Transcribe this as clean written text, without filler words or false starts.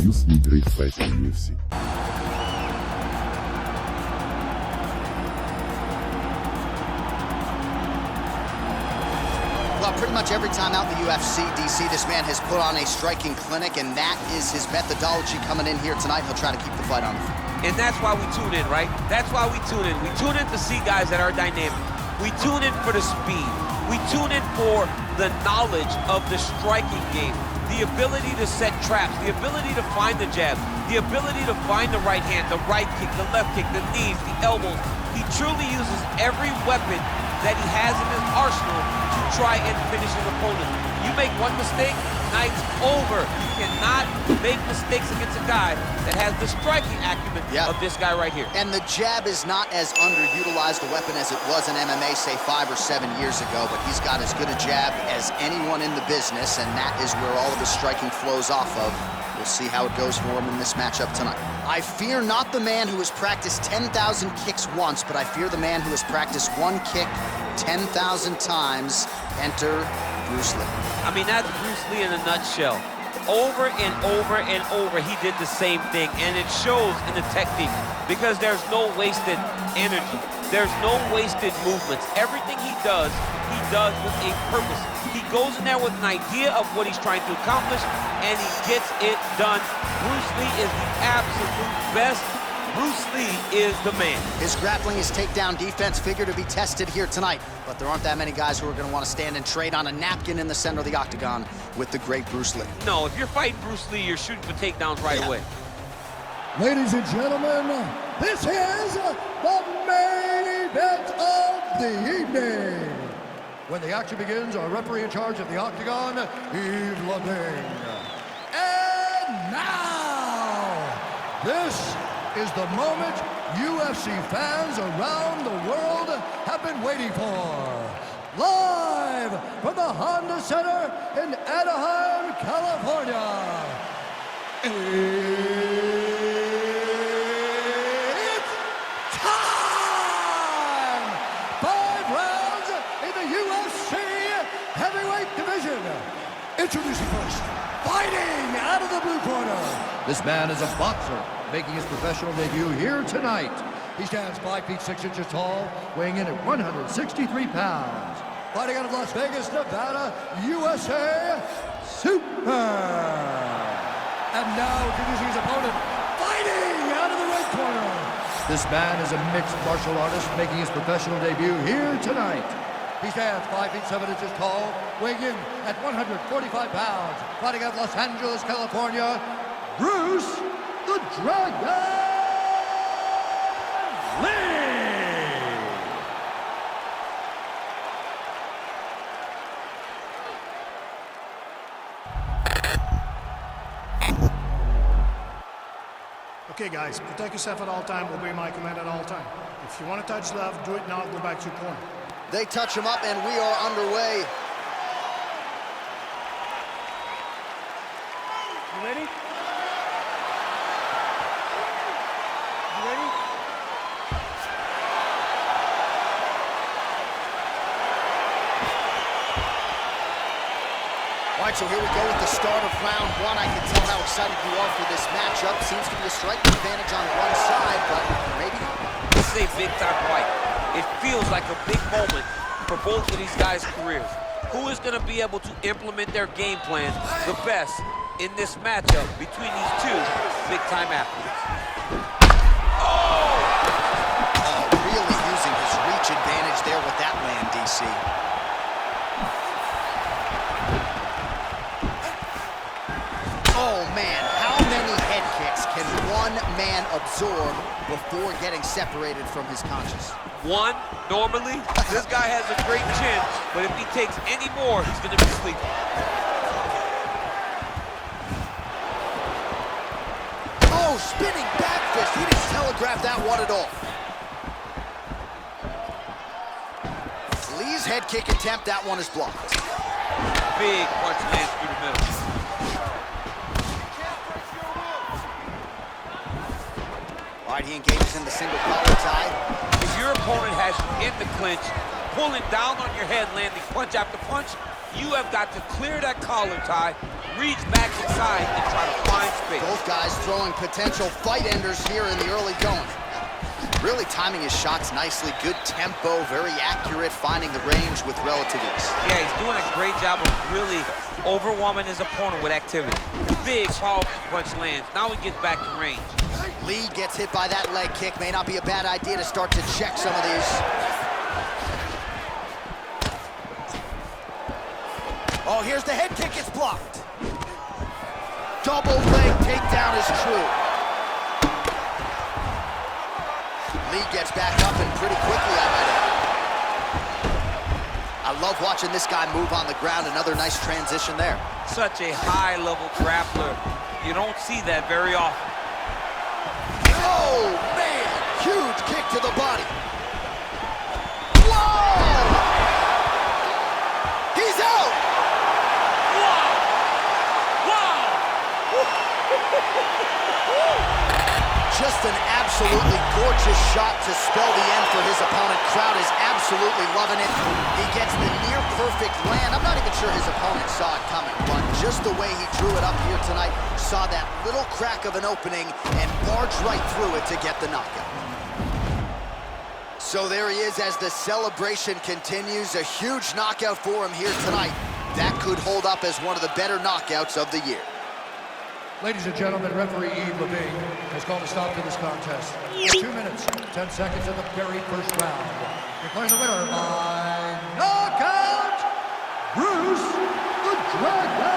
Introduce me great fighter in UFC. Well, pretty much every time out in the UFC, DC, this man has put on a striking clinic, and that is his methodology coming in here tonight. He'll try to keep the fight on. And that's why we tune in, right? That's why we tune in. We tune in to see guys that are dynamic. We tune in for the speed. We tune in for the knowledge of the striking game, the ability to set traps, the ability to find the jab, the ability to find the right hand, the right kick, the left kick, the knees, the elbows. He truly uses every weapon that he has in his arsenal to try and finish his opponent. You make one mistake, night's over. You cannot make mistakes against a guy that has the striking acumen of this guy right here. And the jab is not as underutilized a weapon as it was in MMA, say 5 or 7 years ago, but he's got as good a jab as anyone in the business, and that is where all of his striking flows off of. We'll see how it goes for him in this matchup tonight. I fear not the man who has practiced 10,000 kicks once, but I fear the man who has practiced one kick 10,000 times. Enter Bruce Lee. I mean, that's Bruce Lee in a nutshell. Over and over and over, he did the same thing, and it shows in the technique because there's no wasted energy. There's no wasted movements. Everything he does with a purpose. He goes in there with an idea of what he's trying to accomplish, and he gets it done. Bruce Lee is the absolute best. Bruce Lee is the man. His grappling, his takedown defense figure to be tested here tonight, but there aren't that many guys who are going to want to stand and trade on a napkin in the center of the octagon with the great Bruce Lee. No, if you're fighting Bruce Lee, you're shooting for takedowns right away. Ladies and gentlemen, this is the main event of the evening. When the action begins, our referee in charge of the octagon, Yves Lading. And now, this is the moment UFC fans around the world have been waiting for. Live from the Honda Center in Anaheim, California. It's time! 5 rounds in the UFC heavyweight division. Introducing first, fighting out of the blue corner. This man is a boxer, making his professional debut here tonight. He stands 5 feet 6 inches tall, weighing in at 163 pounds. Fighting out of Las Vegas, Nevada, USA, Super. And now introducing his opponent, fighting out of the red corner. This man is a mixed martial artist, making his professional debut here tonight. He stands 5 feet 7 inches tall, weighing in at 145 pounds. Fighting out of Los Angeles, California, Bruce the Dragon Lee! Okay guys, protect yourself at all time, obey my command at all time. If you want to touch left, do it now, go back to your corner. They touch him up and we are underway. You ready? You ready? All right, so here we go with the start of round 1. I can tell how excited you are for this matchup. Seems to be a striking advantage on one side, but maybe not. This is a big-time fight. It feels like a big moment for both of these guys' careers. Who is going to be able to implement their game plan the best in this matchup between these two big-time athletes? Oh, really using his reach advantage there with that land, DC. Oh, man, how many head kicks can one man absorb before getting separated from his conscience? One, normally, this guy has a great chin, but if he takes any more, he's going to be sleeping. Oh, spinning back fist. He didn't telegraph that one at all. Lee's head kick attempt, that one is blocked. Big punch lands through the middle. All right, he engages in the single collar tie. If your opponent has you in the clinch, pulling down on your head, landing punch after punch, you have got to clear that collar tie, reach back inside, and try to find space. Both guys throwing potential fight enders here in the early going. Really timing his shots nicely, good tempo, very accurate, finding the range with relative ease. Yeah, he's doing a great job of really overwhelming his opponent with activity. Big, powerful punch lands. Now he gets back in range. Lee gets hit by that leg kick. May not be a bad idea to start to check some of these. Oh, here's the head kick, it's blocked. Double leg takedown is true. Lee gets back up and pretty quickly, I might add. I love watching this guy move on the ground. Another nice transition there. Such a high-level grappler. You don't see that very often. Oh, man! Huge kick to the body. Whoa! He's out! Just an absolutely gorgeous shot to spell the end for his opponent. Crowd is absolutely loving it. He gets the near-perfect land. I'm not even sure his opponent saw it coming, but just the way he drew it up here tonight, saw that little crack of an opening and barged right through it to get the knockout. So there he is as the celebration continues. A huge knockout for him here tonight. That could hold up as one of the better knockouts of the year. Ladies and gentlemen, referee Yves Levine has called a stop to this contest. 2 minutes, 10 seconds in the very first round. Declaring the winner by knockout, Bruce the Dragon